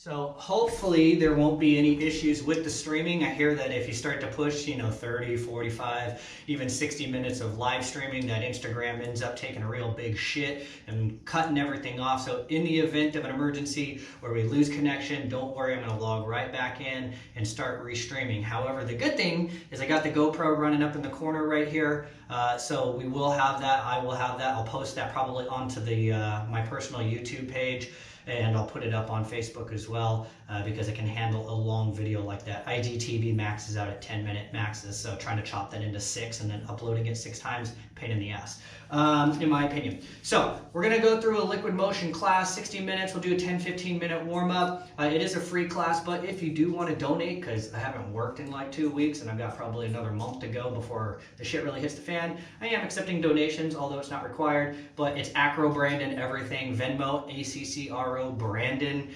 So hopefully there won't be any issues with the streaming. I hear that if you start to push, 30, 45, even 60 minutes of live streaming, that Instagram ends up taking a real big shit and cutting everything off. So in the event of an emergency where we lose connection, don't worry, I'm gonna log right back in and start restreaming. However, the good thing is I got the GoPro running up in the corner right here. So we will have that, I will have that. I'll post that probably onto the my personal YouTube page. And I'll put it up on Facebook as well because it can handle a long video like that. IGTV maxes out at 10-minute maxes, so trying to chop that into 6 and then uploading it 6 times, pain in the ass, in my opinion. So we're gonna go through a liquid motion class, 60 minutes. We'll do a 10-15 minute warm up. It is a free class, but if you do want to donate, because I haven't worked in like 2 weeks and I've got probably another month to go before the shit really hits the fan, I am accepting donations, although it's not required. But it's Accrobrandon everything, Venmo, Accrobrandon.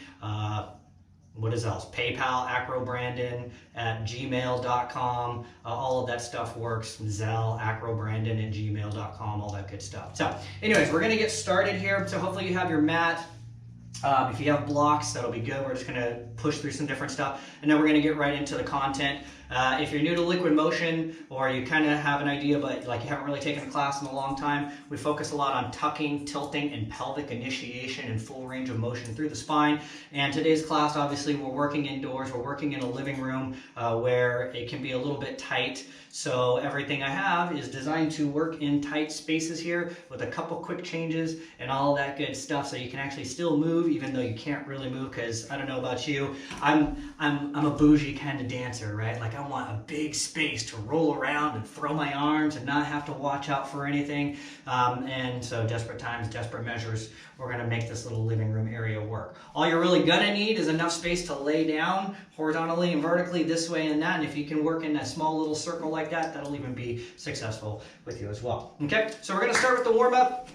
What is else? PayPal, Accrobrandon at gmail.com. All of that stuff works. Zelle, Accrobrandon at gmail.com, all that good stuff. So anyways, we're going to get started here. So hopefully you have your mat. If you have blocks, that'll be good. We're just going to push through some different stuff. And then we're going to get right into the content. If you're new to liquid motion or you kind of have an idea but like you haven't really taken a class in a long time, we focus a lot on tucking, tilting, and pelvic initiation and full range of motion through the spine. And today's class, obviously, we're working indoors. We're working in a living room where it can be a little bit tight. So everything I have is designed to work in tight spaces here with a couple quick changes and all that good stuff, so you can actually still move even though you can't really move. Because I don't know about you, I'm a bougie kind of dancer, right? Like I want a big space to roll around and throw my arms and not have to watch out for anything. And so desperate times, desperate measures, we're gonna make this little living room area work. All you're really gonna need is enough space to lay down horizontally and vertically this way and that. And if you can work in a small little circle like that, that'll even be successful with you as well. Okay, so we're gonna start with the warm up.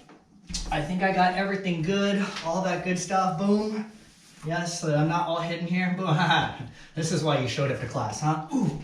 I think I got everything good, all that good stuff, boom. Yes, so I'm not all hidden here. Boom. This is why you showed up to class, huh? Ooh,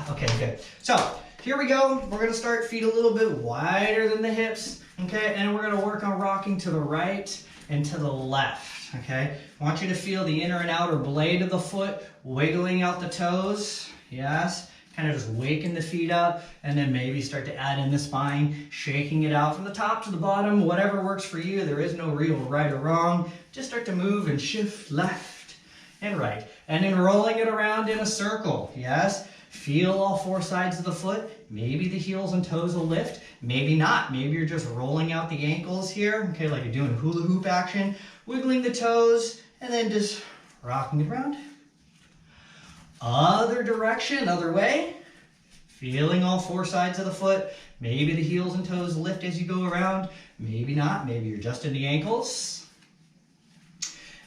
okay, good. So here we go. We're gonna start feet a little bit wider than the hips, okay? And we're gonna work on rocking to the right and to the left, okay? I want you to feel the inner and outer blade of the foot, wiggling out the toes, yes? Kind of just waking the feet up, and then maybe start to add in the spine, shaking it out from the top to the bottom, whatever works for you. There is no real right or wrong. Just start to move and shift left and right. And then rolling it around in a circle, yes? Feel all 4 sides of the foot. Maybe the heels and toes will lift, maybe not. Maybe you're just rolling out the ankles here, okay, like you're doing hula hoop action, wiggling the toes, and then just rocking it around. Other direction, other way. Feeling all 4 sides of the foot. Maybe the heels and toes lift as you go around. Maybe not. Maybe you're just in the ankles.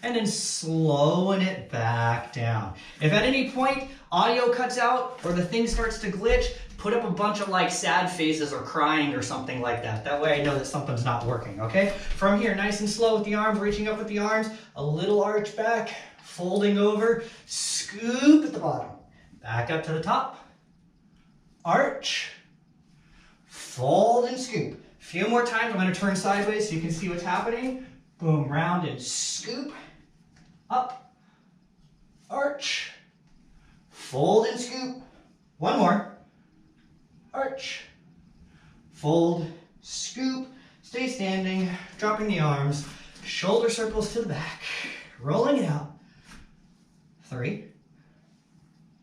And then slowing it back down. If at any point audio cuts out or the thing starts to glitch, put up a bunch of like sad faces or crying or something like that. That way I know that something's not working, okay? From here, nice and slow with the arms, reaching up with the arms, a little arch back, folding over, scoop at the bottom, back up to the top, arch, fold and scoop. A few more times, I'm gonna turn sideways so you can see what's happening. Boom, round and scoop, up, arch, fold and scoop. One more, arch, fold, scoop, stay standing, dropping the arms, shoulder circles to the back, rolling it out. 3,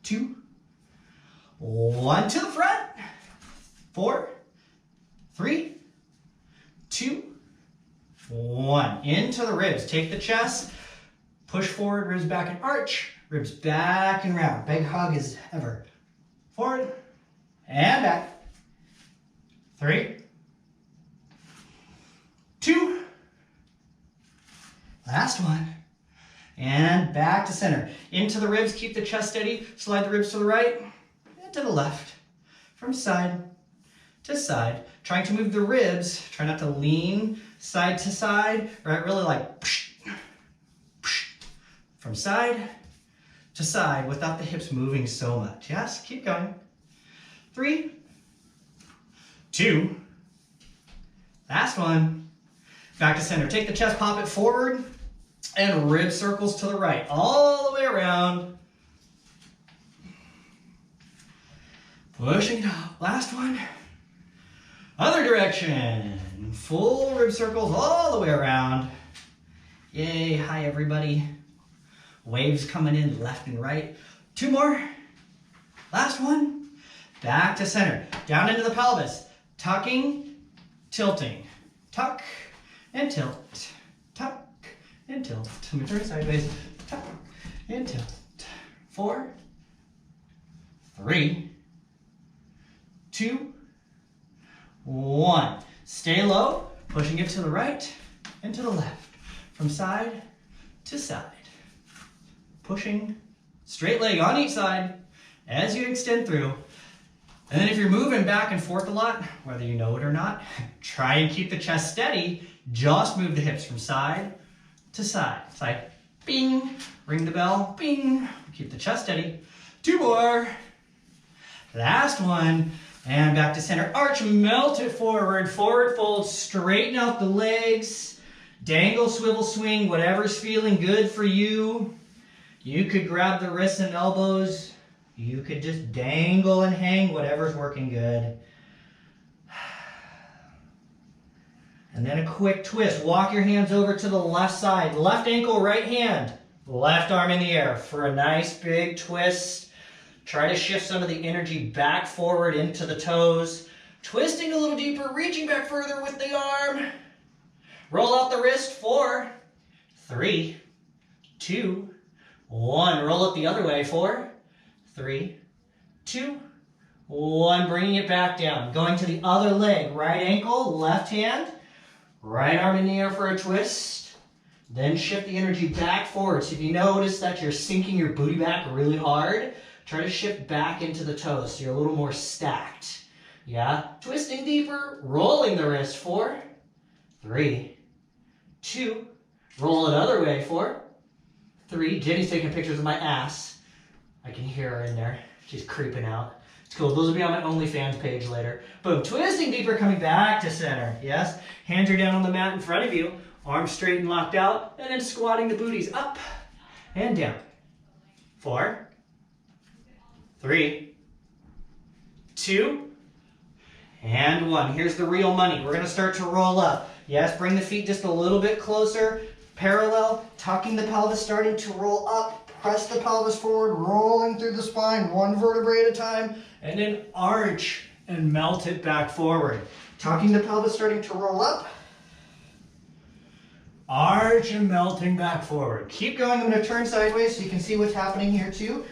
2, 1 to the front. 4, 3, 2, 1. Into the ribs. Take the chest, push forward, ribs back and arch, ribs back and round. Big hug as ever. Forward and back. 3, 2, last one. And back to center. Into the ribs, keep the chest steady. Slide the ribs to the right and to the left. From side to side. Trying to move the ribs. Try not to lean side to side. Right, really like from side to side without the hips moving so much. Yes, keep going. 3, 2, last one. Back to center. Take the chest, pop it forward. And rib circles to the right, all the way around. Pushing it out. Last one. Other direction. Full rib circles all the way around. Yay, hi everybody. Waves coming in left and right. 2 more. Last one. Back to center. Down into the pelvis. Tucking, tilting. Tuck and tilt. Tuck and tilt. Let me turn sideways. Tuck and tilt. 4, 3, 2, 1. Stay low, pushing it to the right and to the left. From side to side. Pushing straight leg on each side as you extend through. And then if you're moving back and forth a lot, whether you know it or not, try and keep the chest steady. Just move the hips from side to side. It's like, bing, ring the bell, bing. Keep the chest steady. 2 more. Last one. And back to center. Arch, melt it forward. Forward fold, straighten out the legs. Dangle, swivel, swing, whatever's feeling good for you. You could grab the wrists and elbows. You could just dangle and hang, whatever's working good. And then a quick twist. Walk your hands over to the left side. Left ankle, right hand. Left arm in the air for a nice big twist. Try to shift some of the energy back forward into the toes. Twisting a little deeper, reaching back further with the arm. Roll out the wrist. 4, 3, 2, 1. Roll it the other way. 4, 3, 2, 1. Bringing it back down. Going to the other leg. Right ankle, left hand. Right arm in the air for a twist. Then shift the energy back forward. So if you notice that you're sinking your booty back really hard, try to shift back into the toes so you're a little more stacked. Yeah? Twisting deeper, rolling the wrist. 4, 3, 2, roll it other way. 4, 3. Jenny's taking pictures of my ass. I can hear her in there. She's creeping out. It's cool. Those will be on my OnlyFans page later. Boom. Twisting deeper, coming back to center. Yes? Hands are down on the mat in front of you. Arms straight and locked out. And then squatting the booties up and down. 4, 3, 2, and 1. Here's the real money. We're going to start to roll up. Yes, bring the feet just a little bit closer. Parallel, tucking the pelvis, starting to roll up. Press the pelvis forward, rolling through the spine, 1 vertebrae at a time. And then arch and melt it back forward. Tucking the pelvis, starting to roll up. Arch and melting back forward. Keep going. I'm going to turn sideways so you can see what's happening here too.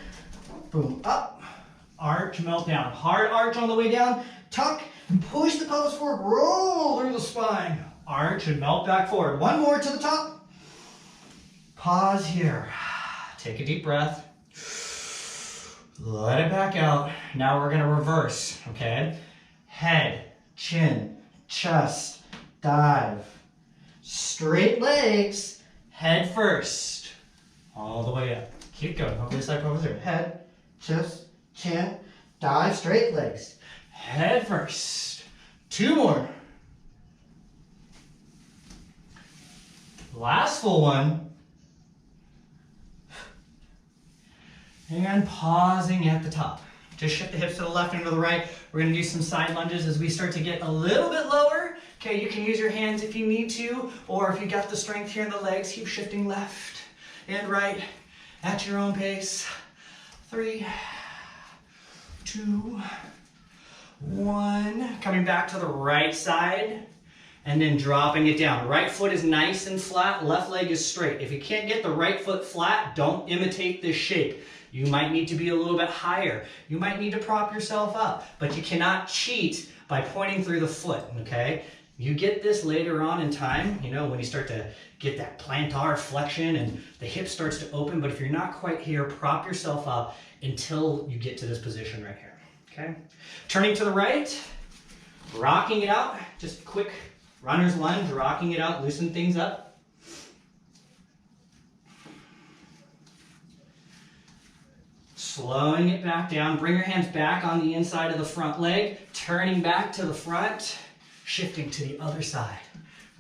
Boom, up. Arch, melt down. Hard arch on the way down. Tuck and push the pelvis forward. Roll through the spine. Arch and melt back forward. 1 more to the top. Pause here. Take a deep breath. Let it back out. Now we're going to reverse, okay? Head, chin, chest, dive. Straight legs, head first. All the way up. Keep going. Over this side, over there. Head, chest, chin, dive, straight legs. Head first. 2 more. Last full one. And pausing at the top. Just shift the hips to the left and to the right. We're going to do some side lunges as we start to get a little bit lower. Okay, you can use your hands if you need to, or if you got the strength here in the legs, keep shifting left and right at your own pace. 3, 2, 1. Coming back to the right side and then dropping it down. Right foot is nice and flat, left leg is straight. If you can't get the right foot flat, don't imitate this shape. You might need to be a little bit higher. You might need to prop yourself up, but you cannot cheat by pointing through the foot, okay? You get this later on in time, you know, when you start to get that plantar flexion and the hip starts to open, but if you're not quite here, prop yourself up until you get to this position right here, okay? Turning to the right, rocking it out, just quick runner's lunge, rocking it out, loosen things up. Slowing it back down, bring your hands back on the inside of the front leg, turning back to the front, shifting to the other side,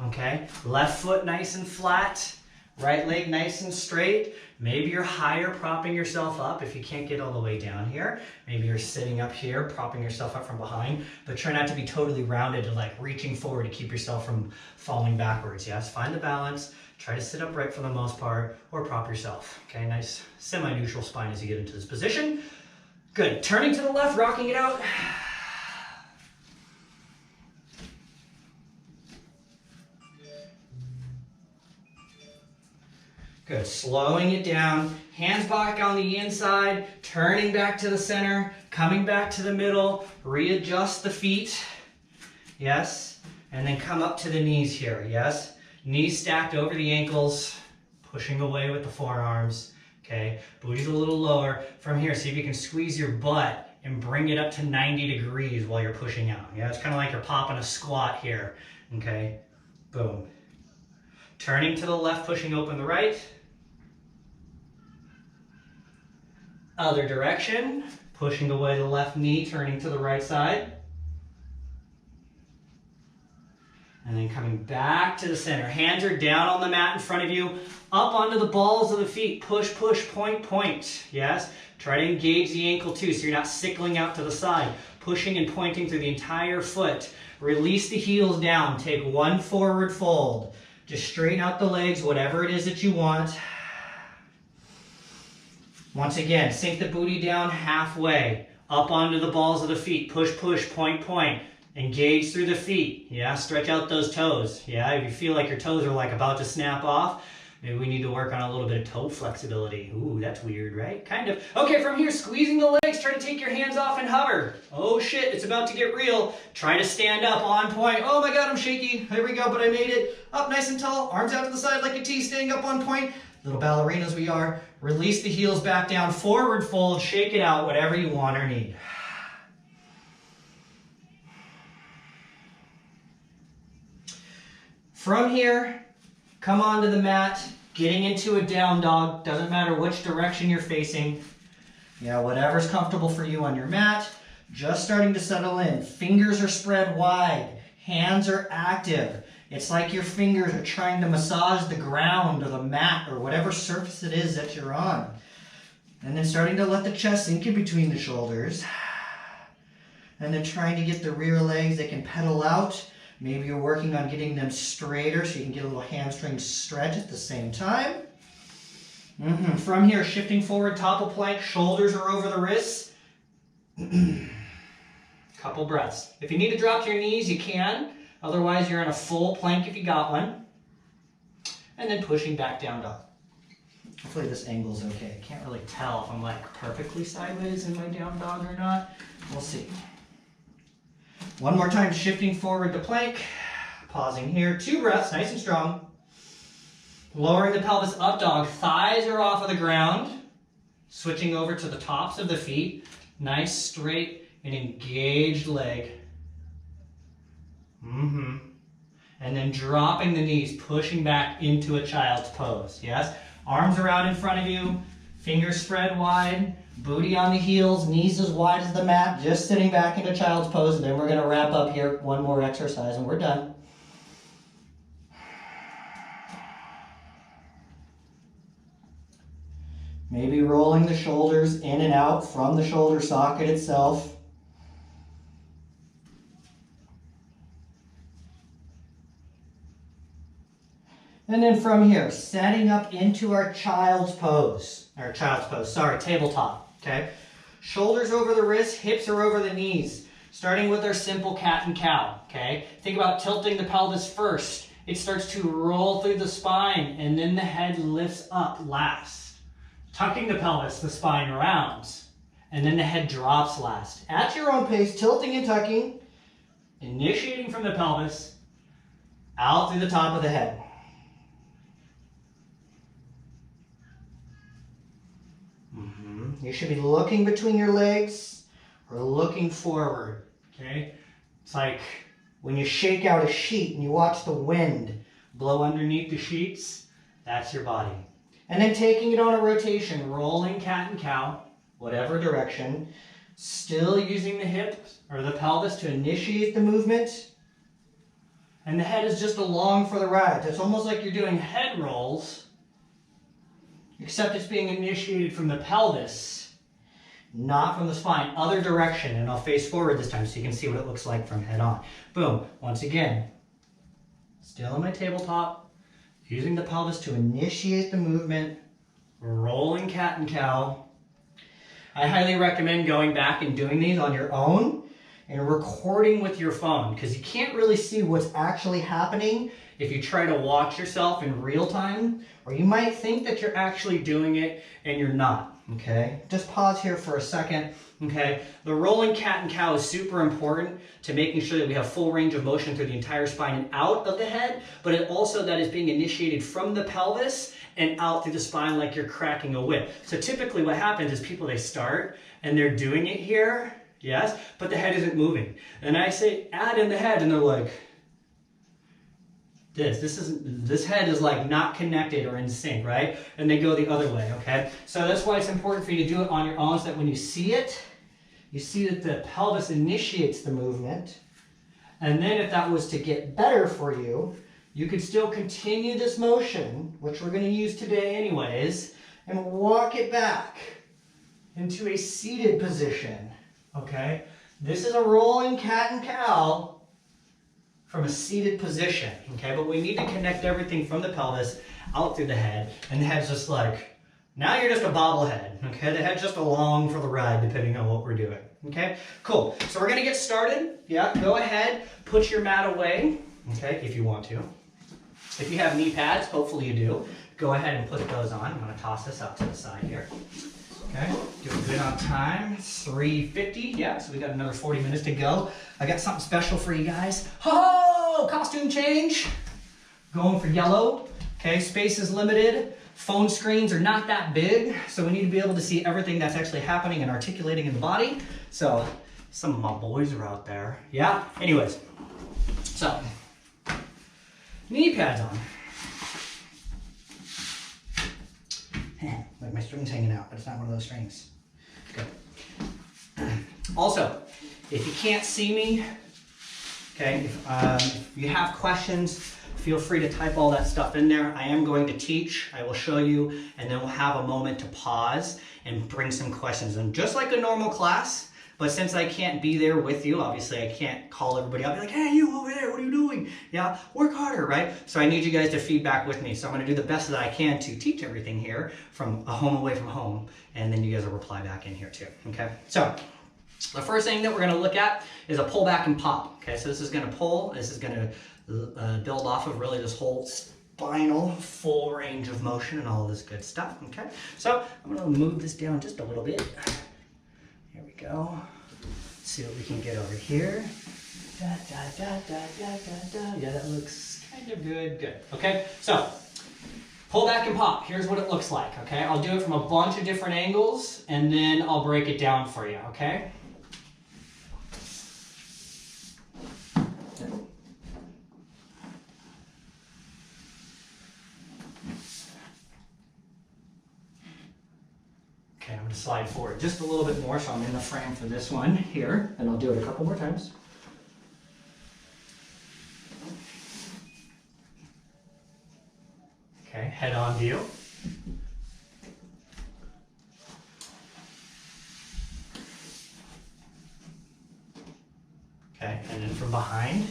okay? Left foot nice and flat, Right leg nice and straight. Maybe you're higher, propping yourself up if you can't get all the way down here. Maybe you're sitting up here, propping yourself up from behind, but try not to be totally rounded and like reaching forward to keep yourself from falling backwards. Yes, find the balance. Try to sit upright for the most part, or prop yourself. Okay, nice semi-neutral spine as you get into this position. Good, turning to the left, rocking it out. Good, slowing it down, hands back on the inside, turning back to the center, coming back to the middle, readjust the feet, yes, and then come up to the knees here, yes. Knees stacked over the ankles, pushing away with the forearms, okay. Booty's a little lower. From here, see if you can squeeze your butt and bring it up to 90 degrees while you're pushing out. Yeah, it's kind of like you're popping a squat here, okay. Boom. Turning to the left, pushing open the right. Other direction, pushing away the left knee, turning to the right side. And then coming back to the center. Hands are down on the mat in front of you, up onto the balls of the feet. Push, push, point, point. Yes? Try to engage the ankle too, so you're not sickling out to the side. Pushing and pointing through the entire foot. Release the heels down. Take one forward fold. Just straighten out the legs, whatever it is that you want. Once again, sink the booty down halfway, up onto the balls of the feet. Push, push, point, point. Engage through the feet. Yeah, stretch out those toes. Yeah, if you feel like your toes are like about to snap off, maybe we need to work on a little bit of toe flexibility. Ooh, that's weird, right? Kind of. Okay, from here, squeezing the legs, try to take your hands off and hover. Oh shit, it's about to get real. Try to stand up on point. Oh my God, I'm shaky. Here we go, but I made it. Up nice and tall, arms out to the side like a T, staying up on point. Little ballerinas we are. Release the heels back down, forward fold, shake it out, whatever you want or need. From here, come onto the mat, getting into a down dog. Doesn't matter which direction you're facing. Yeah, whatever's comfortable for you on your mat. Just starting to settle in. Fingers are spread wide. Hands are active. It's like your fingers are trying to massage the ground or the mat or whatever surface it is that you're on. And then starting to let the chest sink in between the shoulders. And then trying to get the rear legs, they can pedal out. Maybe you're working on getting them straighter so you can get a little hamstring stretch at the same time. From here, shifting forward, top of plank, shoulders are over the wrists. Couple breaths. If you need to drop to your knees, you can. Otherwise, you're in a full plank if you got one. And then pushing back down dog. Hopefully this angle's okay. I can't really tell if I'm like perfectly sideways in my down dog or not. We'll see. One more time, shifting forward to plank. Pausing here. 2 breaths, nice and strong. Lowering the pelvis up dog. Thighs are off of the ground. Switching over to the tops of the feet. Nice, straight, and engaged leg. And then dropping the knees, pushing back into a child's pose. Yes? Arms are out in front of you. Fingers spread wide. Booty on the heels. Knees as wide as the mat. Just sitting back into child's pose. And then we're going to wrap up here. One more exercise and we're done. Maybe rolling the shoulders in and out from the shoulder socket itself. And then from here, setting up into our child's pose. Tabletop, okay? Shoulders over the wrists, hips are over the knees. Starting with our simple cat and cow, okay? Think about tilting the pelvis first. It starts to roll through the spine, and then the head lifts up last. Tucking the pelvis, the spine rounds, and then the head drops last. At your own pace, tilting and tucking, initiating from the pelvis, out through the top of the head. You should be looking between your legs or looking forward, okay? It's like when you shake out a sheet and you watch the wind blow underneath the sheets, that's your body. And then taking it on a rotation, rolling cat and cow, whatever direction, still using the hips or the pelvis to initiate the movement. And the head is just along for the ride. It's almost like you're doing head rolls except it's being initiated from the pelvis, not from the spine, other direction. And I'll face forward this time so you can see what it looks like from head on. Boom. Once again, still on my tabletop, using the pelvis to initiate the movement, rolling cat and cow. I highly recommend going back and doing these on your own and recording with your phone, because you can't really see what's actually happening if you try to watch yourself in real time, or you might think that you're actually doing it and you're not, okay? Just pause here for a second, okay? The rolling cat and cow is super important to making sure that we have full range of motion through the entire spine and out of the head, but it also that is being initiated from the pelvis and out through the spine like you're cracking a whip. So typically what happens is people, they start and they're doing it here, yes, but the head isn't moving. And I say, add in the head, and they're like, this head is like not connected or in sync, right? And they go the other way, okay? So that's why it's important for you to do it on your own, so that when you see it, you see that the pelvis initiates the movement. And then if that was to get better for you, you could still continue this motion, which we're going to use today anyways, and walk it back into a seated position, okay? This is a rolling cat and cow from a seated position, okay? But we need to connect everything from the pelvis out through the head, and the head's just like, now you're just a bobblehead, okay? The head's just along for the ride depending on what we're doing, okay? Cool, so we're gonna get started. Yeah, go ahead, put your mat away, okay, if you want to. If you have knee pads, hopefully you do, go ahead and put those on. I'm gonna toss this out to the side here. Okay, doing good on time, 3:50, yeah, so we got another 40 minutes to go. I got something special for you guys. Ho! Costume change, going for yellow. Okay, space is limited. Phone screens are not that big, so we need to be able to see everything that's actually happening and articulating in the body. So, some of my boys are out there. Yeah, anyways, so, knee pads on. Like my string's hanging out, but it's not one of those strings. Good. Also, if you can't see me, okay, if you have questions, feel free to type all that stuff in there. I am going to teach, I will show you, and then we'll have a moment to pause and bring some questions in, just like a normal class. But since I can't be there with you, obviously I can't call everybody up and be like, hey, you over there, what are you doing? Yeah, work harder, right? So I need you guys to feedback with me. So I'm gonna do the best that I can to teach everything here from a home away from home, and then you guys will reply back in here too, okay? So the first thing that we're gonna look at is a pull back and pop, okay? So this is gonna pull, this is gonna build off of really this whole spinal full range of motion and all of this good stuff, okay? So I'm gonna move this down just a little bit. Here we go. Let's see what we can get over here. Da, da, da, da, da, da, da. Yeah, that looks kind of good. Good. Okay, so pull back and pop. Here's what it looks like. Okay, I'll do it from a bunch of different angles, and then I'll break it down for you. Okay. Okay, I'm going to slide forward just a little bit more so I'm in the frame for this one here, and I'll do it a couple more times. Okay, head on view. Okay, and then from behind,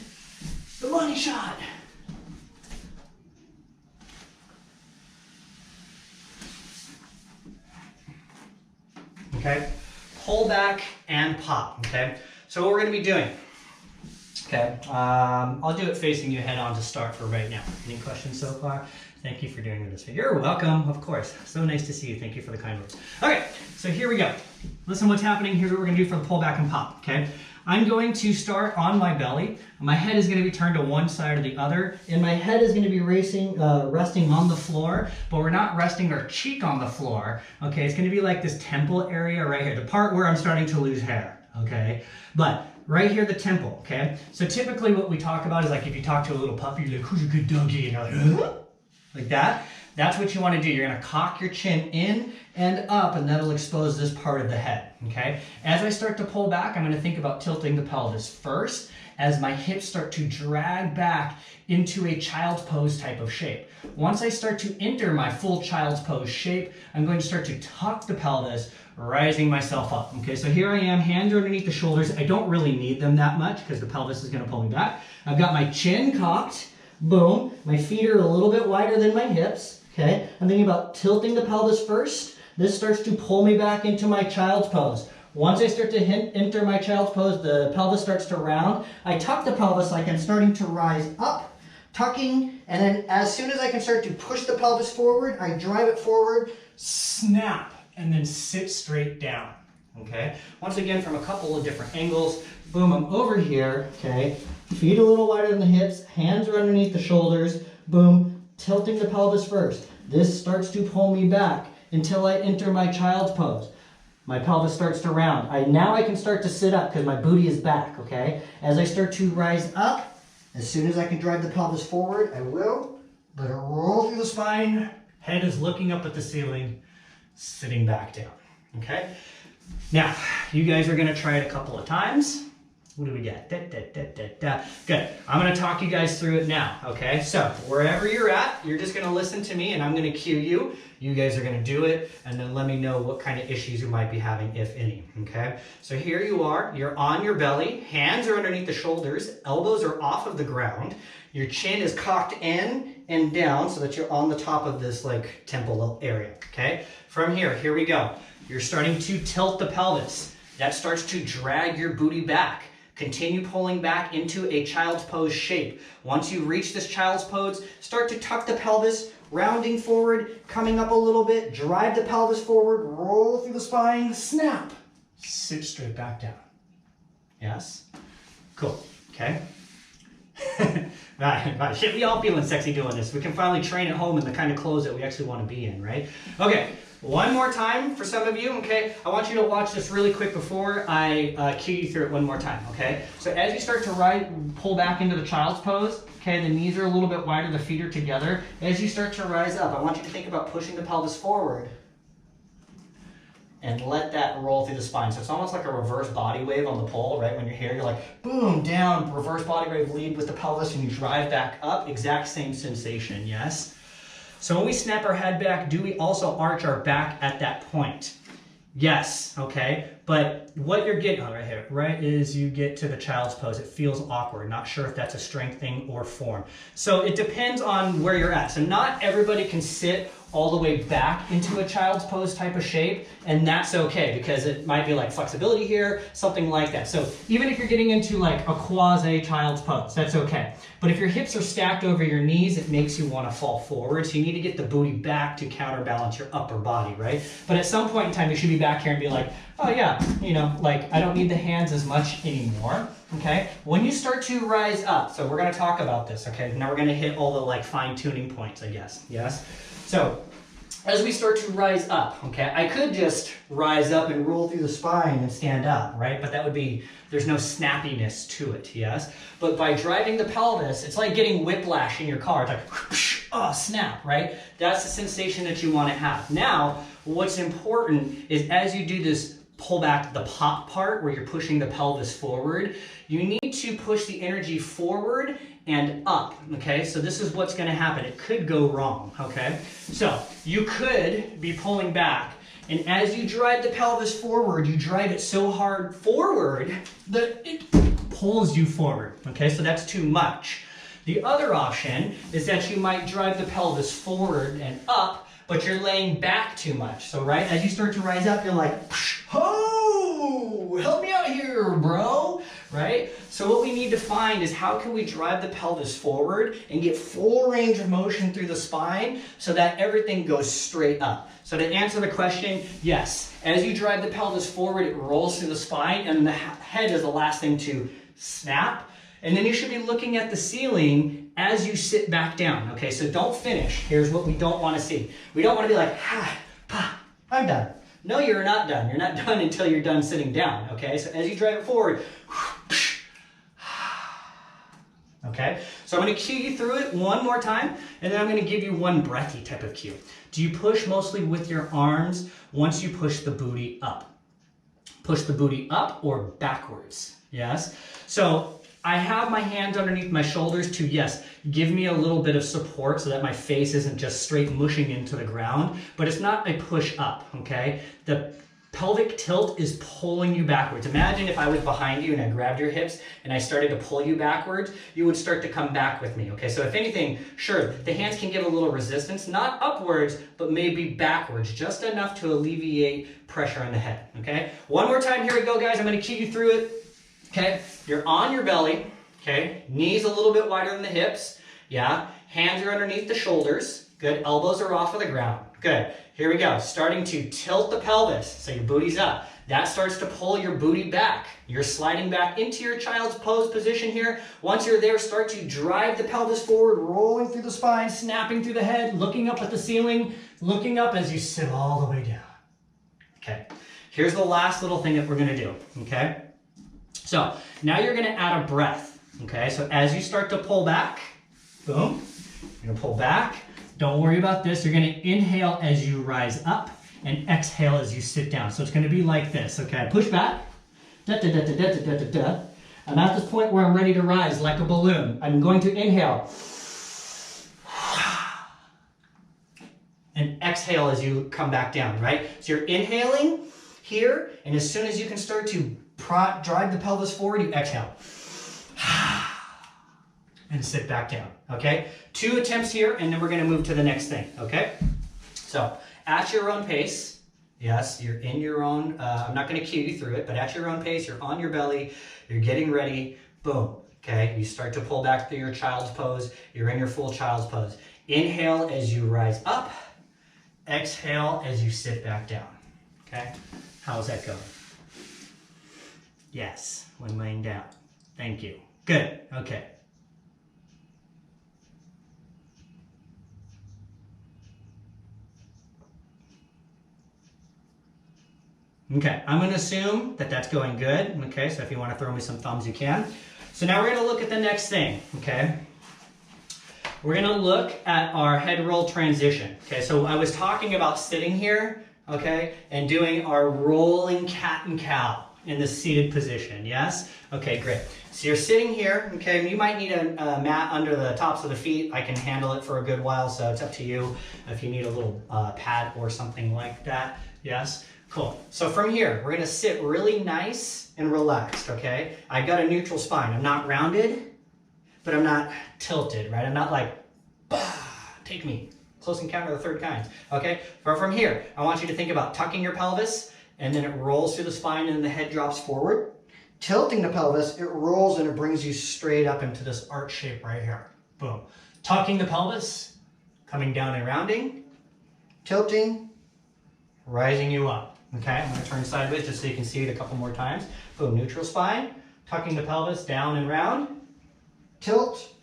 the money shot. Okay, pull back and pop, okay? So what we're gonna be doing, okay, I'll do it facing you head on to start for right now. Any questions so far? Thank you for doing this video. You're welcome, of course. So nice to see you. Thank you for the kind words. Okay, so here we go. Listen what's happening. Here's what we're gonna do for the pull back and pop, okay? I'm going to start on my belly. My head is going to be turned to one side or the other, and my head is going to be resting on the floor, but we're not resting our cheek on the floor, okay? It's going to be like this temple area right here, the part where I'm starting to lose hair, okay? But right here, the temple, okay? So typically what we talk about is like if you talk to a little puppy, you're like, who's a good doggy? And you're like, huh? Like that. That's what you want to do. You're going to cock your chin in and up, and that'll expose this part of the head, okay? As I start to pull back, I'm going to think about tilting the pelvis first as my hips start to drag back into a child's pose type of shape. Once I start to enter my full child's pose shape, I'm going to start to tuck the pelvis, rising myself up. Okay, so here I am, hands are underneath the shoulders. I don't really need them that much because the pelvis is going to pull me back. I've got my chin cocked, boom. My feet are a little bit wider than my hips, okay? I'm thinking about tilting the pelvis first. This starts to pull me back into my child's pose. Once I start to enter my child's pose, the pelvis starts to round. I tuck the pelvis like I'm starting to rise up, tucking, and then as soon as I can start to push the pelvis forward, I drive it forward, snap, and then sit straight down, okay? Once again, from a couple of different angles, boom, I'm over here, okay? Feet a little wider than the hips, hands are underneath the shoulders, boom, tilting the pelvis first. This starts to pull me back until I enter my child's pose. My pelvis starts to round. Now I can start to sit up because my booty is back, okay? As I start to rise up, as soon as I can drive the pelvis forward, I will. Let it roll through the spine. Head is looking up at the ceiling, sitting back down, okay? Now, you guys are gonna try it a couple of times. What do we got? Good. I'm going to talk you guys through it now, okay? So wherever you're at, you're just going to listen to me and I'm going to cue you. You guys are going to do it and then let me know what kind of issues you might be having, if any, okay? So here you are. You're on your belly. Hands are underneath the shoulders. Elbows are off of the ground. Your chin is cocked in and down so that you're on the top of this like temple area, okay? From here we go. You're starting to tilt the pelvis. That starts to drag your booty back. Continue pulling back into a child's pose shape. Once you reach this child's pose, start to tuck the pelvis, rounding forward, coming up a little bit, drive the pelvis forward, roll through the spine, snap, sit straight back down. Yes? Cool. Okay? Right. We all feeling sexy doing this. We can finally train at home in the kind of clothes that we actually want to be in, right? Okay. One more time for some of you, okay? I want you to watch this really quick before I cue you through it one more time, okay? So as you start to pull back into the child's pose, okay, the knees are a little bit wider, the feet are together. As you start to rise up, I want you to think about pushing the pelvis forward and let that roll through the spine. So it's almost like a reverse body wave on the pole, right? When you're here, you're like, boom, down, reverse body wave, lead with the pelvis, and you drive back up. Exact same sensation, yes? So when we snap our head back, do we also arch our back at that point? Yes, okay? But what you're getting right here, right, is you get to the child's pose. It feels awkward. Not sure if that's a strength thing or form. So it depends on where you're at. So not everybody can sit all the way back into a child's pose type of shape, and that's okay because it might be like flexibility here, something like that. So even if you're getting into like a quasi child's pose, that's okay. But if your hips are stacked over your knees, it makes you want to fall forward. So you need to get the booty back to counterbalance your upper body, right? But at some point in time, you should be back here and be like, oh yeah, you know, like I don't need the hands as much anymore, okay? When you start to rise up, so we're gonna talk about this, okay? Now we're gonna hit all the like fine tuning points, I guess, yes? So as we start to rise up, okay, I could just rise up and roll through the spine and stand up, right? But that would be, there's no snappiness to it, yes? But by driving the pelvis, it's like getting whiplash in your car. It's like, oh, snap, right? That's the sensation that you want to have. Now, what's important is as you do this pull back, the pop part where you're pushing the pelvis forward, you need to push the energy forward and up, okay? So this is what's gonna happen. It could go wrong, okay? So you could be pulling back, and as you drive the pelvis forward, you drive it so hard forward that it pulls you forward, okay? So that's too much. The other option is that you might drive the pelvis forward and up, but you're laying back too much. So right, as you start to rise up, you're like, oh, help me out here, bro, right? So what we need to find is how can we drive the pelvis forward and get full range of motion through the spine so that everything goes straight up. So to answer the question, yes, as you drive the pelvis forward, it rolls through the spine and the head is the last thing to snap. And then you should be looking at the ceiling as you sit back down. Okay, so don't finish. Here's what we don't want to see. We don't want to be like, I'm done. No, you're not done. You're not done until you're done sitting down. Okay, so as you drive it forward, Okay, so I'm going to cue you through it one more time, and then I'm going to give you one breathy type of cue. Do you push mostly with your arms once you push the booty up? Push the booty up or backwards? Yes. So I have my hands underneath my shoulders to, yes, give me a little bit of support so that my face isn't just straight mushing into the ground, but it's not a push up, okay? The pelvic tilt is pulling you backwards. Imagine if I was behind you and I grabbed your hips and I started to pull you backwards, you would start to come back with me, okay? So if anything, sure, the hands can give a little resistance, not upwards, but maybe backwards, just enough to alleviate pressure on the head, okay? One more time, here we go, guys. I'm gonna cue you through it, okay? You're on your belly, okay? Knees a little bit wider than the hips, yeah? Hands are underneath the shoulders, good. Elbows are off of the ground, good. Here we go, starting to tilt the pelvis, so your booty's up. That starts to pull your booty back. You're sliding back into your child's pose position here. Once you're there, start to drive the pelvis forward, rolling through the spine, snapping through the head, looking up at the ceiling, looking up as you sit all the way down. Okay, here's the last little thing that we're gonna do, okay? So now you're gonna add a breath, okay? So as you start to pull back, boom, you're gonna pull back. Don't worry about this. You're going to inhale as you rise up and exhale as you sit down. So it's going to be like this, okay? Push back. Da, da, da, da, da, da, da, da. I'm at this point where I'm ready to rise like a balloon. I'm going to inhale. And exhale as you come back down, right? So you're inhaling here, and as soon as you can start to drive the pelvis forward, you exhale. And sit back down, okay? 2 attempts here, and then we're gonna move to the next thing, okay? So, at your own pace, yes, you're in your own, I'm not gonna cue you through it, but at your own pace, you're on your belly, you're getting ready, boom, okay? You start to pull back through your child's pose, you're in your full child's pose. Inhale as you rise up, exhale as you sit back down, okay? How's that going? Yes, when laying down. Thank you. Good, okay. Okay, I'm going to assume that that's going good. Okay, so if you want to throw me some thumbs, you can. So now we're going to look at the next thing, okay? We're going to look at our head roll transition. Okay, so I was talking about sitting here, okay, and doing our rolling cat and cow in the seated position, yes? Okay, great. So you're sitting here, okay, and you might need a mat under the tops of the feet. I can handle it for a good while, so it's up to you if you need a little pad or something like that, yes? Cool. So from here, we're going to sit really nice and relaxed, okay? I've got a neutral spine. I'm not rounded, but I'm not tilted, right? I'm not like, bah, take me. Close encounter of the third kind, okay? But from here, I want you to think about tucking your pelvis, and then it rolls through the spine and the head drops forward. Tilting the pelvis, it rolls and it brings you straight up into this arch shape right here. Boom. Tucking the pelvis, coming down and rounding, tilting, rising you up. Okay, I'm going to turn sideways just so you can see it a couple more times. Boom, neutral spine, tucking the pelvis down and round, tilt,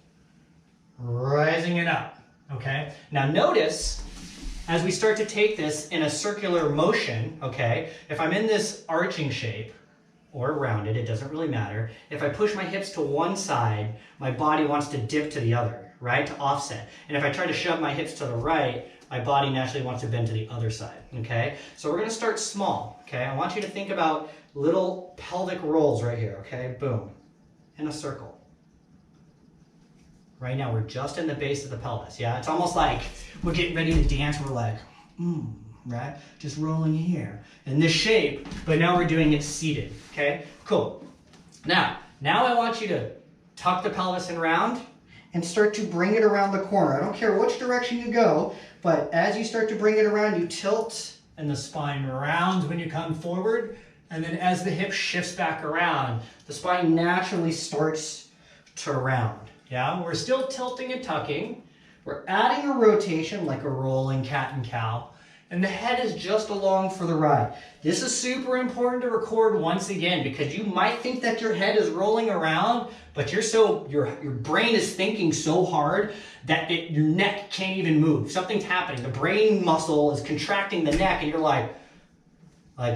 rising it up. Okay, now notice as we start to take this in a circular motion, okay, if I'm in this arching shape or rounded, it doesn't really matter. If I push my hips to one side, my body wants to dip to the other, right, to offset. And if I try to shove my hips to the right, my body naturally wants to bend to the other side, okay? So we're gonna start small, okay? I want you to think about little pelvic rolls right here, okay? Boom, in a circle. Right now, we're just in the base of the pelvis, yeah? It's almost like we're getting ready to dance, we're like, right? Just rolling here in this shape, but now we're doing it seated, okay? Cool. Now I want you to tuck the pelvis and round and start to bring it around the corner. I don't care which direction you go, but as you start to bring it around, you tilt and the spine rounds when you come forward. And then as the hip shifts back around, the spine naturally starts to round. Yeah, we're still tilting and tucking. We're adding a rotation like a rolling cat and cow. And the head is just along for the ride. This is super important to record once again because you might think that your head is rolling around, but your brain is thinking so hard that your neck can't even move. Something's happening. The brain muscle is contracting the neck and you're like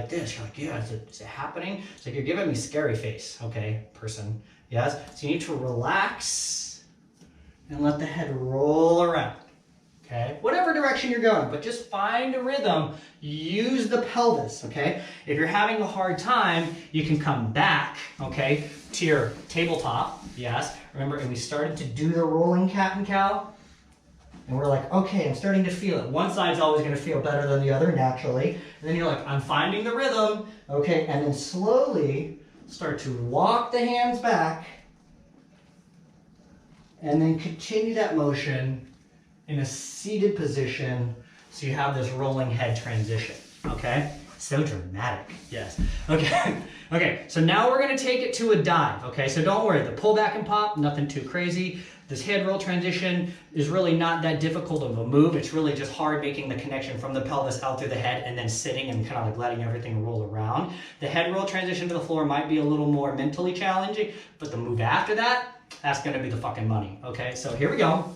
this. You're like, yeah, is it happening? It's like you're giving me scary face, okay, person. Yes? So you need to relax and let the head roll around. Okay, whatever direction you're going, but just find a rhythm, use the pelvis, okay? If you're having a hard time, you can come back, okay, to your tabletop, yes. Remember, and we started to do the rolling cat and cow, and we're like, okay, I'm starting to feel it. One side's always gonna feel better than the other, naturally. And then you're like, I'm finding the rhythm, okay, and then slowly start to walk the hands back, and then continue that motion in a seated position, so you have this rolling head transition, okay? So dramatic, yes. Okay, okay, so now we're gonna take it to a dive, okay? So don't worry, the pull back and pop, nothing too crazy. This head roll transition is really not that difficult of a move. It's really just hard making the connection from the pelvis out through the head and then sitting and kind of like letting everything roll around. The head roll transition to the floor might be a little more mentally challenging, but the move after that, that's gonna be the fucking money, okay? So here we go.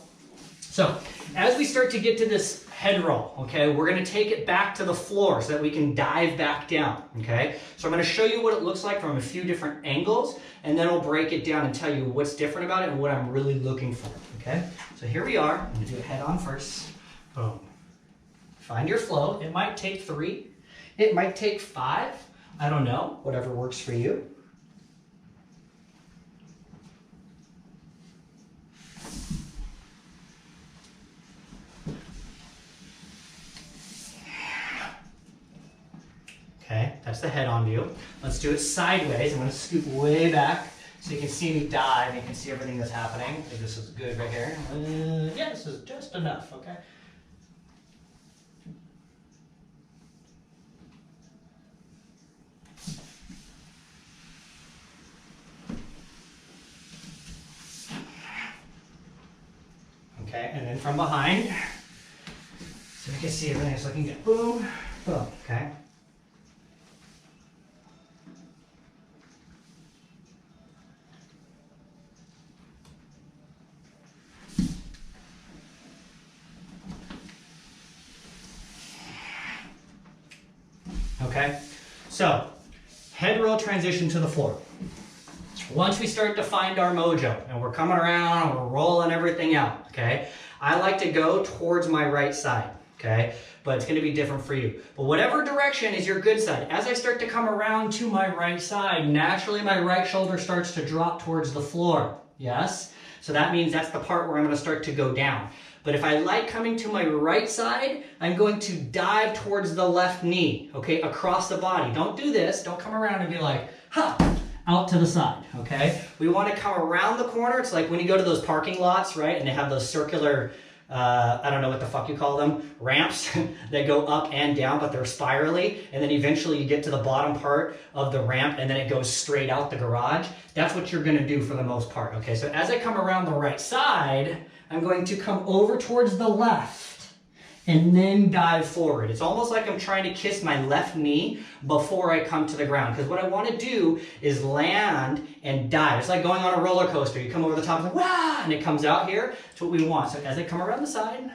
So as we start to get to this head roll, okay, we're gonna take it back to the floor so that we can dive back down, okay? So I'm gonna show you what it looks like from a few different angles, and then I'll break it down and tell you what's different about it and what I'm really looking for, okay? So here we are. I'm gonna do it head on first. Boom. Find your flow. It might take 3. It might take 5. I don't know, whatever works for you. Okay, that's the head on view. Let's do it sideways. I'm going to scoot way back so you can see me dive and you can see everything that's happening. I think this is good right here. Yeah, this is just enough, okay? Okay, and then from behind, so you can see everything's looking good. Boom, boom, okay? Okay, so head roll transition to the floor. Once we start to find our mojo and we're coming around, we're rolling everything out, okay? I like to go towards my right side, okay? But it's gonna be different for you. But whatever direction is your good side, as I start to come around to my right side, naturally my right shoulder starts to drop towards the floor, yes? So that means that's the part where I'm gonna start to go down. But if I like coming to my right side, I'm going to dive towards the left knee, okay, across the body. Don't do this, don't come around and be like, ha, out to the side, okay? We wanna come around the corner. It's like when you go to those parking lots, right? And they have those circular, I don't know what the fuck you call them, ramps that go up and down, but they're spirally. And then eventually you get to the bottom part of the ramp and then it goes straight out the garage. That's what you're gonna do for the most part, okay? So as I come around the right side, I'm going to come over towards the left and then dive forward. It's almost like I'm trying to kiss my left knee before I come to the ground. Because what I want to do is land and dive. It's like going on a roller coaster. You come over the top and, wah, and it comes out here. That's what we want. So as I come around the side,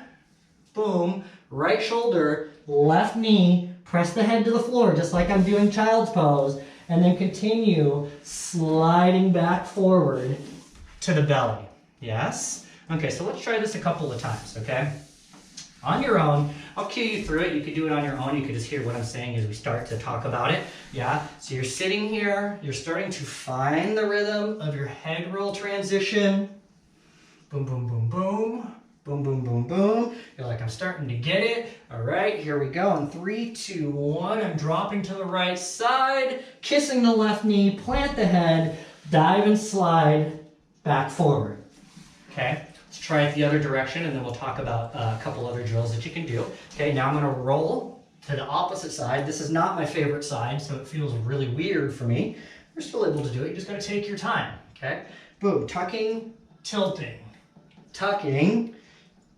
boom, right shoulder, left knee, press the head to the floor just like I'm doing child's pose, and then continue sliding back forward to the belly. Yes? Okay, so let's try this a couple of times, okay? On your own, I'll cue you through it. You could do it on your own. You could just hear what I'm saying as we start to talk about it. Yeah, so you're sitting here. You're starting to find the rhythm of your head roll transition. Boom, boom, boom, boom. Boom, boom, boom, boom. You're like, I'm starting to get it. All right, here we go. In 3, 2, 1, I'm dropping to the right side, kissing the left knee, plant the head, dive and slide back forward, okay? Let's try it the other direction, and then we'll talk about a couple other drills that you can do. Okay, now I'm gonna roll to the opposite side. This is not my favorite side, so it feels really weird for me. You're still able to do it. You're just gonna take your time, okay? Boom, tucking, tilting, tucking,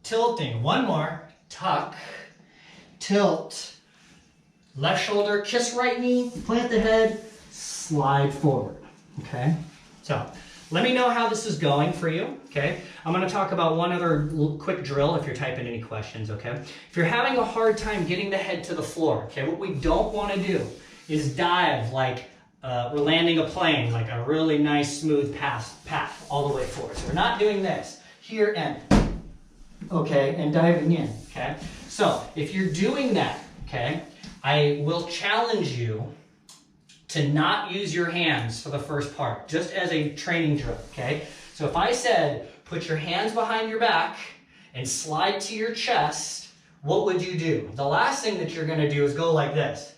tilting. One more, tuck, tilt, left shoulder, kiss right knee, plant the head, slide forward, okay? So, let me know how this is going for you, okay? I'm gonna talk about one other quick drill if you're typing any questions, okay? If you're having a hard time getting the head to the floor, okay, what we don't wanna do is dive like we're landing a plane, like a really nice smooth path all the way forward. So we're not doing this. here and, okay, and diving in, okay? So if you're doing that, okay, I will challenge you to not use your hands for the first part, just as a training drill, okay? So if I said, put your hands behind your back and slide to your chest, what would you do? The last thing that you're gonna do is go like this.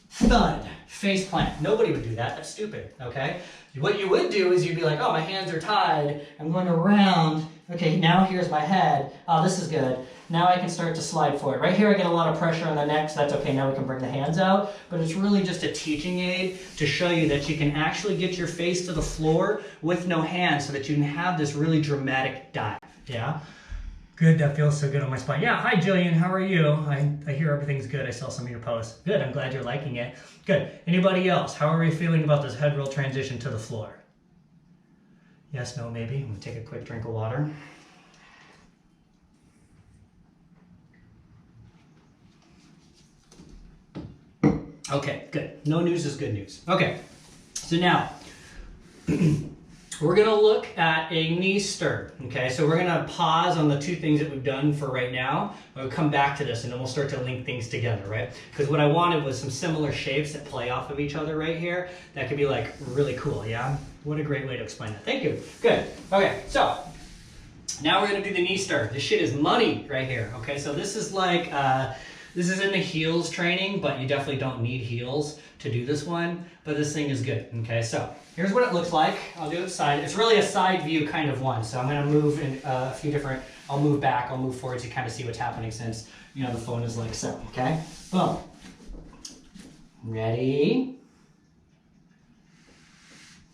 Thud, face plant. Nobody would do that, that's stupid, okay? What you would do is you'd be like, oh, my hands are tied, I'm going around, okay, now here's my head, oh, this is good. Now I can start to slide forward. Right here I get a lot of pressure on the neck, so that's okay, now we can bring the hands out. But it's really just a teaching aid to show you that you can actually get your face to the floor with no hands so that you can have this really dramatic dive, yeah? Good, that feels so good on my spine. Yeah, hi Jillian, how are you? I hear everything's good, I saw some of your posts. Good, I'm glad you're liking it. Good, anybody else? How are we feeling about this head roll transition to the floor? Yes, no, maybe. I'm gonna take a quick drink of water. Okay, good. No news is good news. Okay, so now, we're gonna look at a knee stir, okay? So we're gonna pause on the two things that we've done for right now. We'll come back to this and then we'll start to link things together, right? Because what I wanted was some similar shapes that play off of each other right here. That could be like really cool, yeah? What a great way to explain that. Thank you, good. Okay, so now we're gonna do the knee stir. This shit is money right here, okay? So this is like, this is in the heels training, but you definitely don't need heels to do this one, but this thing is good, okay? So here's what it looks like. I'll do it side. It's really a side view kind of one, so I'm gonna move in a few different, I'll move back, I'll move forward to kind of see what's happening since, you know, the phone is like so, okay? Boom. Ready?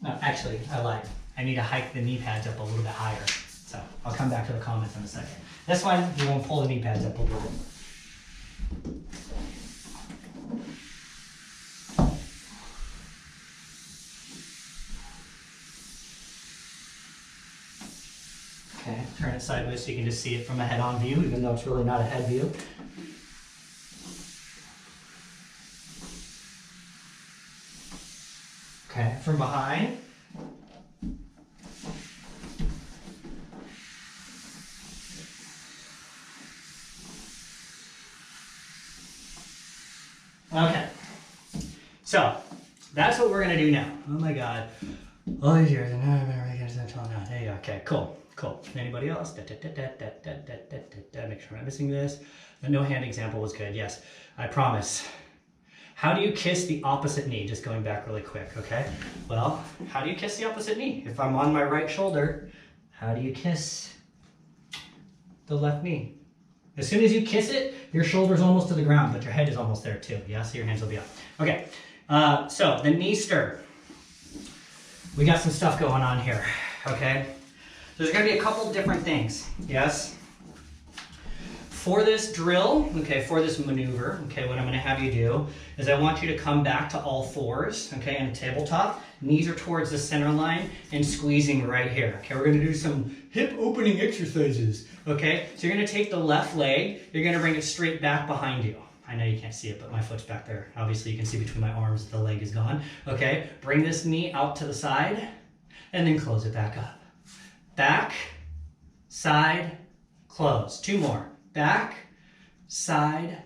No, actually, I lied. I need to hike the knee pads up a little bit higher. So I'll come back to the comments in a second. This one, you won't pull the knee pads up a little bit. Okay, turn it sideways so you can just see it from a head-on view, even though it's really not a head view. Okay, from behind. Okay, so that's what we're gonna do now. Oh my God, all these years and now I'm really getting until now. There you go. Okay, cool, cool. Anybody else? Make sure I'm not missing this. The no hand example was good. Yes, I promise. How do you kiss the opposite knee? Just going back really quick. Okay. Well, how do you kiss the opposite knee? If I'm on my right shoulder, how do you kiss the left knee? As soon as you kiss it, your shoulder's almost to the ground, but your head is almost there too. Yeah, so your hands will be up. Okay, so the knee stir. We got some stuff going on here, okay? There's gonna be a couple different things, yes? For this drill, okay, for this maneuver, okay, what I'm gonna have you do is I want you to come back to all fours, okay, on a tabletop. Knees are towards the center line and squeezing right here. Okay, we're gonna do some hip opening exercises, okay? So you're gonna take the left leg, you're gonna bring it straight back behind you. I know you can't see it, but my foot's back there. Obviously you can see between my arms the leg is gone. Okay, bring this knee out to the side and then close it back up. Back, side, close. Two more. Back, side,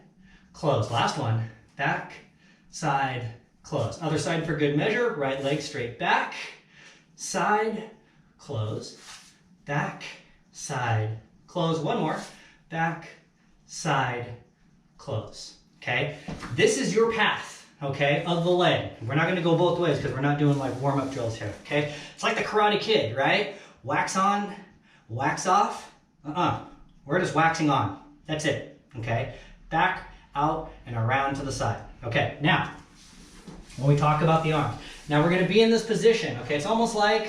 close. Last one. Back, side, close. Other side for good measure. Right leg straight back, side, close, back, side, close. One more. Back, side, close. Okay? This is your path, okay, of the leg. We're not going to go both ways because we're not doing like warm-up drills here, okay? It's like the Karate Kid, right? Wax on, wax off. We're just waxing on. That's it, okay? Back, out, and around to the side. Okay, now, when we talk about the arms. Now we're going to be in this position, okay? It's almost like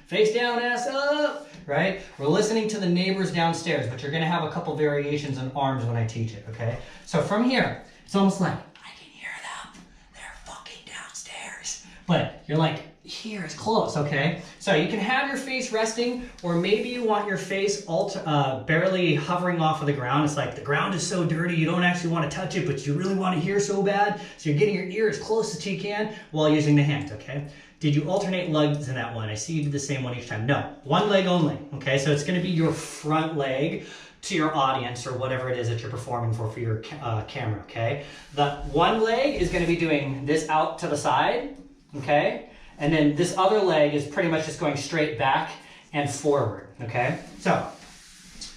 face down, ass up, right? We're listening to the neighbors downstairs, but you're going to have a couple variations on arms when I teach it, okay? So from here, it's almost like, I can hear them. They're fucking downstairs. But you're like here is close, okay? So you can have your face resting, or maybe you want your face barely hovering off of the ground. It's like the ground is so dirty, you don't actually want to touch it, but you really want to hear so bad. So you're getting your ear as close as you can while using the hand, okay? Did you alternate legs in that one? I see you did the same one each time. No, one leg only, okay? So it's going to be your front leg to your audience or whatever it is that you're performing for your camera, okay? The one leg is going to be doing this out to the side, okay? And then this other leg is pretty much just going straight back and forward, okay? So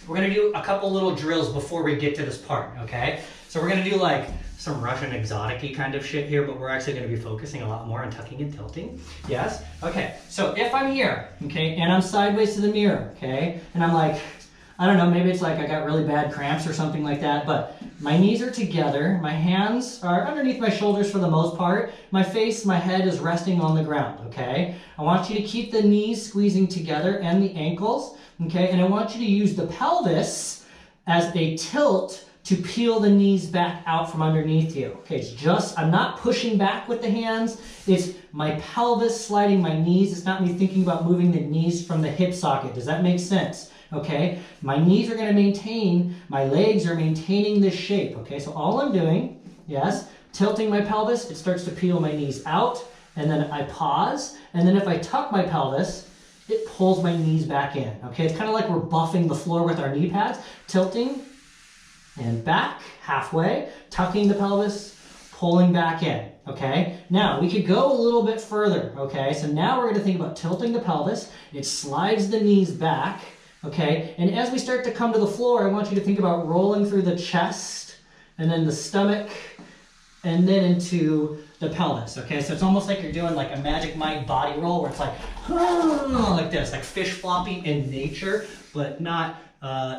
we're gonna do a couple little drills before we get to this part, okay? So we're gonna do like some Russian exotic-y kind of shit here, but we're actually gonna be focusing a lot more on tucking and tilting. Yes? Okay, so if I'm here, okay, and I'm sideways to the mirror, okay, and I'm like, I don't know, maybe it's like I got really bad cramps or something like that, but my knees are together, my hands are underneath my shoulders for the most part, my face, my head is resting on the ground, okay? I want you to keep the knees squeezing together and the ankles, okay? And I want you to use the pelvis as a tilt to peel the knees back out from underneath you. Okay, it's just, I'm not pushing back with the hands, it's my pelvis sliding my knees, it's not me thinking about moving the knees from the hip socket. Does that make sense? Okay, my knees are going to maintain, my legs are maintaining this shape. Okay, so all I'm doing, yes, tilting my pelvis, it starts to peel my knees out, and then I pause, and then if I tuck my pelvis, it pulls my knees back in. Okay, it's kind of like we're buffing the floor with our knee pads, tilting and back halfway, tucking the pelvis, pulling back in. Okay, now we could go a little bit further. Okay, so now we're going to think about tilting the pelvis, it slides the knees back. Okay, and as we start to come to the floor, I want you to think about rolling through the chest and then the stomach and then into the pelvis. Okay, so it's almost like you're doing like a Magic Mike body roll where it's like this, like fish flopping in nature, but not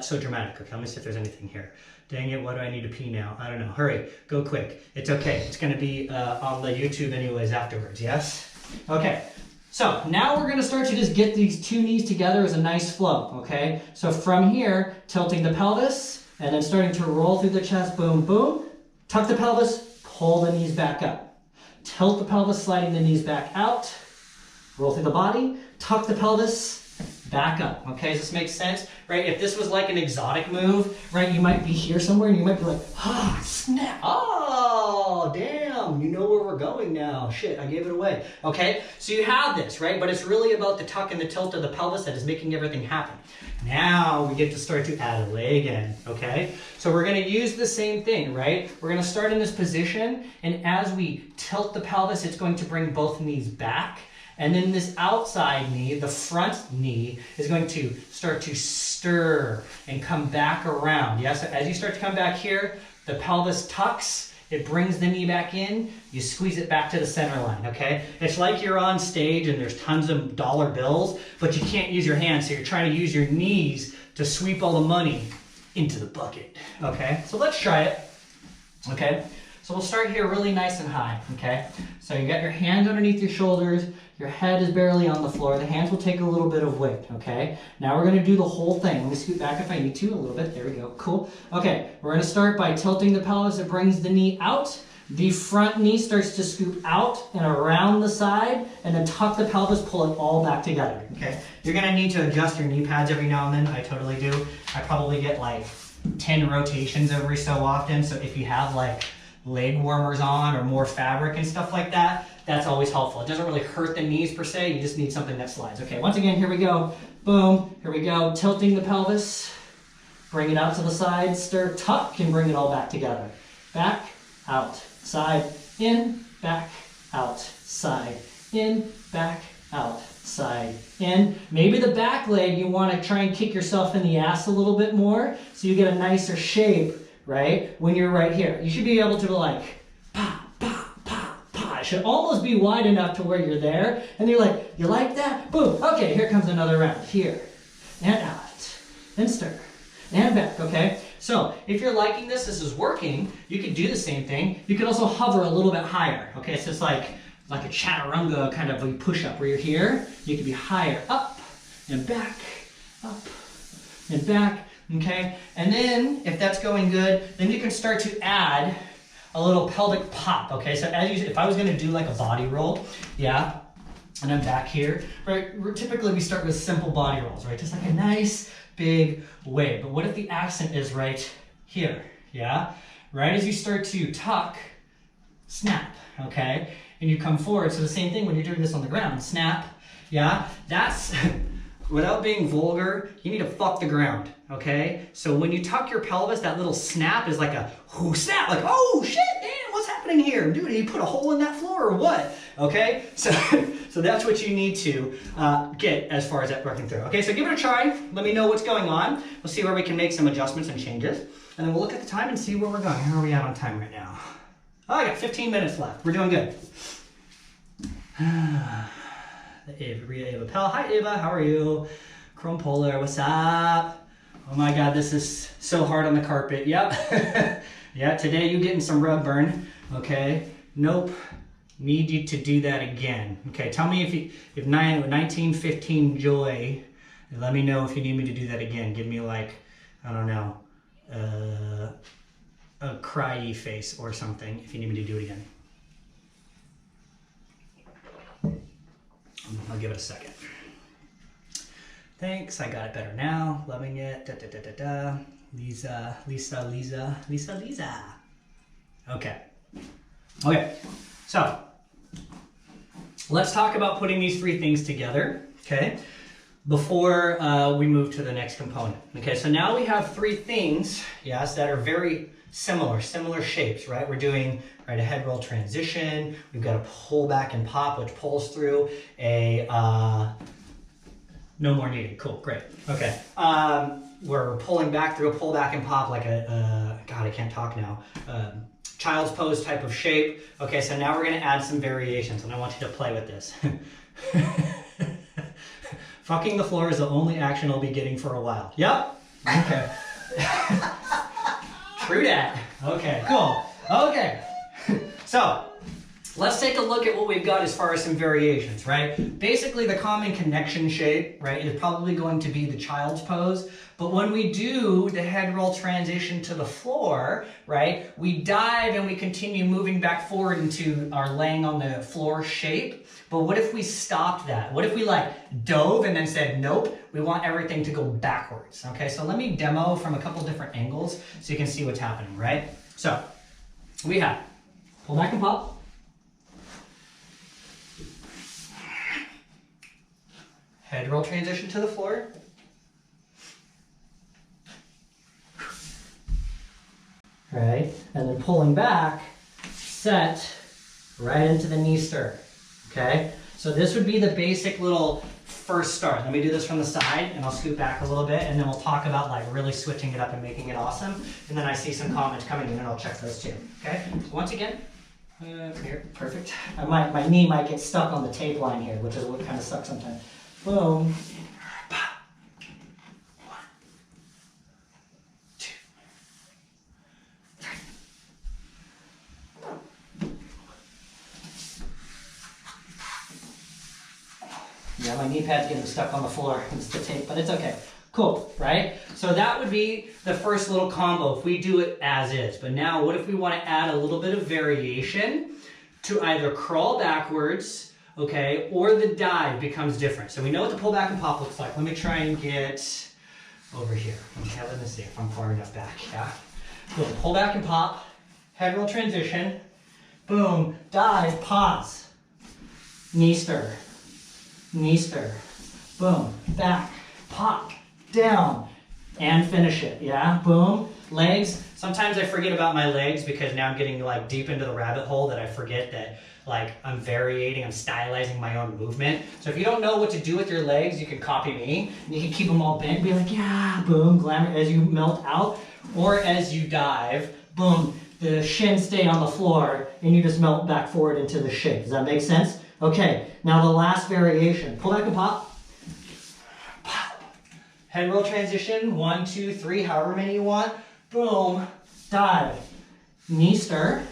so dramatic. Okay, let me see if there's anything here. Dang it, what do I need to pee now? I don't know. Hurry, go quick. It's okay. It's going to be on the YouTube anyways afterwards, yes? Okay. So now we're going to start to just get these two knees together as a nice flow, okay? So from here, tilting the pelvis, and then starting to roll through the chest, boom, boom. Tuck the pelvis, pull the knees back up. Tilt the pelvis, sliding the knees back out. Roll through the body, tuck the pelvis, back up, okay? Does this make sense? Right? If this was like an exotic move, right, you might be here somewhere and you might be like, ah, snap, oh, damn, you know where we're going now. Shit, I gave it away, okay? So you have this, right? But it's really about the tuck and the tilt of the pelvis that is making everything happen. Now we get to start to add a leg in, okay? So we're gonna use the same thing, right? We're gonna start in this position, and as we tilt the pelvis, it's going to bring both knees back. And then this outside knee, the front knee, is going to start to stir and come back around. Yeah, so as you start to come back here, the pelvis tucks, it brings the knee back in, you squeeze it back to the center line, okay? It's like you're on stage and there's tons of dollar bills, but you can't use your hands, so you're trying to use your knees to sweep all the money into the bucket, okay? So let's try it, okay? So we'll start here really nice and high, okay? So you got your hands underneath your shoulders, your head is barely on the floor, the hands will take a little bit of weight, okay? Now we're gonna do the whole thing. Let me scoot back if I need to a little bit, there we go, cool. Okay, we're gonna start by tilting the pelvis, it brings the knee out, the front knee starts to scoop out and around the side, and then tuck the pelvis, pull it all back together, okay? You're gonna need to adjust your knee pads every now and then, I totally do. I probably get like 10 rotations every so often, so if you have like leg warmers on or more fabric and stuff like that, that's always helpful. It doesn't really hurt the knees per se, you just need something that slides. Okay, once again, here we go. Boom, here we go. Tilting the pelvis, bring it out to the side, stir, tuck, and bring it all back together. Back, out, side, in, back, out, side, in, back, out, side, in. Maybe the back leg, you want to try and kick yourself in the ass a little bit more so you get a nicer shape, right, when you're right here. You should be able to go like, pa, pa, pa, pa. It should almost be wide enough to where you're there. And you're like, you like that? Boom. Okay, here comes another round. Here, and out, and stir, and back, okay? So if you're liking this is working, you could do the same thing. You could also hover a little bit higher, okay? So it's like a chaturanga kind of a push-up where you're here. You could be higher, up, and back, up, and back. Okay, and then if that's going good, then you can start to add a little pelvic pop. Okay, so if I was going to do like a body roll, yeah, and I'm back here, right? Typically we start with simple body rolls, right? Just like a nice big wave. But what if the accent is right here, yeah? Right as you start to tuck, snap, okay? And you come forward, so the same thing when you're doing this on the ground, snap, yeah? That's, without being vulgar, you need to fuck the ground, okay? So when you tuck your pelvis, that little snap is like a whoo snap, like, oh shit, damn, what's happening here? Dude, did you put a hole in that floor or what? Okay, so that's what you need to get as far as that working through. Okay, so give it a try. Let me know what's going on. We'll see where we can make some adjustments and changes. And then we'll look at the time and see where we're going. How are we at on time right now? Oh, I got 15 minutes left. We're doing good. Ava Pell. Hi, Ava. How are you? Chrome Polar. What's up? Oh my God, this is so hard on the carpet. Yep. Yeah, today you getting some rug burn. Okay. Nope. Need you to do that again. Okay, tell me if 1915 joy, let me know if you need me to do that again. Give me like, I don't know, a cryy face or something if you need me to do it again. I'll give it a second. Thanks, I got it better now. Loving it. Da, da, da, da, da. Lisa. Okay. Okay, so let's talk about putting these three things together, okay, before we move to the next component. Okay, so now we have three things, yes, that are very similar shapes, right? We're doing, right, a head roll transition. We've got a pull back and pop, which pulls through a, no more needed. Cool, great. Okay, we're pulling back through a pull back and pop like a, God, I can't talk now. Child's pose type of shape. Okay, so now we're gonna add some variations and I want you to play with this. Fucking the floor is the only action I'll be getting for a while. Yep. Okay. True that. Okay, cool. Okay. So, let's take a look at what we've got as far as some variations, right? Basically, the common connection shape, right, is probably going to be the child's pose. But when we do the head roll transition to the floor, right, we dive and we continue moving back forward into our laying on the floor shape. But what if we stopped that? What if we like dove and then said, nope, we want everything to go backwards? Okay, so let me demo from a couple different angles so you can see what's happening, right? So, we have pull back and pop. Head roll transition to the floor. Right, and then pulling back, set right into the knee stir. Okay, so this would be the basic little first start. Let me do this from the side and I'll scoot back a little bit and then we'll talk about like really switching it up and making it awesome. And then I see some comments coming in and I'll check those too. Okay, so once again, here, perfect. My knee might get stuck on the tape line here, which is what kind of sucks sometimes. Boom. Yeah, my knee pad's getting stuck on the floor. It's the tape, but it's okay. Cool, right? So that would be the first little combo if we do it as is. But now what if we want to add a little bit of variation to either crawl backwards, okay, or the dive becomes different. So we know what the pull back and pop looks like. Let me try and get over here. Okay, let me see if I'm far enough back, yeah? Boom, pull back and pop, head roll transition, boom, dive, pause, knee stir, boom, back, pop, down, and finish it, yeah? Boom, legs. Sometimes I forget about my legs because now I'm getting like deep into the rabbit hole that I forget that like I'm variating, I'm stylizing my own movement. So if you don't know what to do with your legs, you can copy me. And you can keep them all bent and be like, yeah, boom, glamour, as you melt out. Or as you dive, boom, the shins stay on the floor and you just melt back forward into the shape. Does that make sense? Okay, now the last variation. Pull back and pop. Pop. Head roll transition, 1, 2, 3, however many you want. Boom, dive. Knee stir.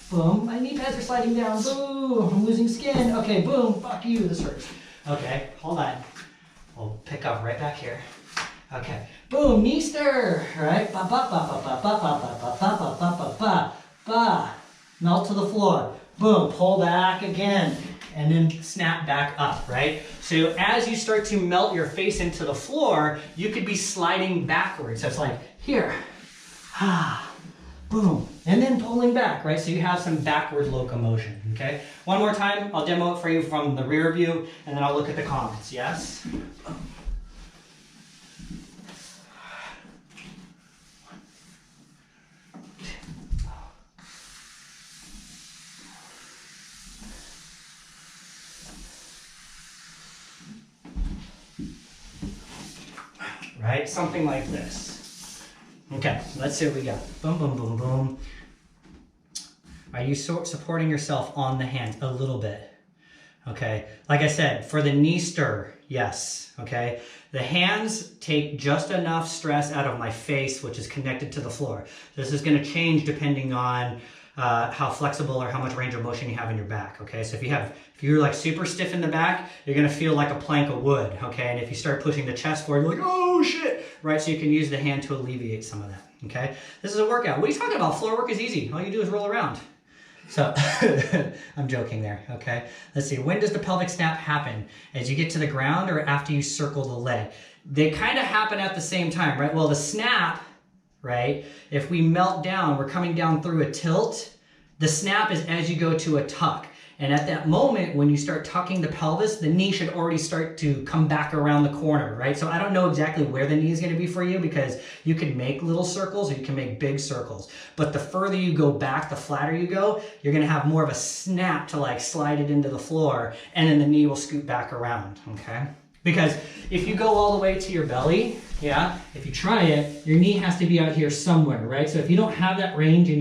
Boom, my knee pads are sliding down. Boom, I'm losing skin. Okay, boom, fuck you, this hurts. Okay, hold on. We'll pick up right back here. Okay, boom, knee stir. All right, ba ba ba ba ba ba ba ba ba ba ba ba ba ba. Melt to the floor. Boom, pull back again. and then snap back up, right? So as you start to melt your face into the floor, you could be sliding backwards. So it's like here, boom, and then pulling back, right? So you have some backward locomotion, okay? One more time, I'll demo it for you from the rear view, and then I'll look at the comments, yes? Right? Something like this. Okay, let's see what we got. Boom, boom, boom, boom. Are you supporting yourself on the hand? A little bit. Okay, like I said, for the knee stir, yes. Okay, the hands take just enough stress out of my face, which is connected to the floor. This is going to change depending on how flexible or how much range of motion you have in your back. Okay, so if you're like super stiff in the back, you're gonna feel like a plank of wood. Okay, and if you start pushing the chest forward, you're like, oh shit, right? So you can use the hand to alleviate some of that. Okay, this is a workout. What are you talking about? Floor work is easy. All you do is roll around. So I'm joking there. Okay, let's see. When does the pelvic snap happen? As you get to the ground or after you circle the leg? They kind of happen at the same time, right? Well, the snap, right? If we melt down, we're coming down through a tilt. The snap is as you go to a tuck. And at that moment, when you start tucking the pelvis, the knee should already start to come back around the corner, right? So I don't know exactly where the knee is going to be for you because you can make little circles or you can make big circles. But the further you go back, the flatter you go, you're going to have more of a snap to like slide it into the floor, and then the knee will scoot back around, okay? Because if you go all the way to your belly, yeah, if you try it, your knee has to be out here somewhere, right? So if you don't have that range in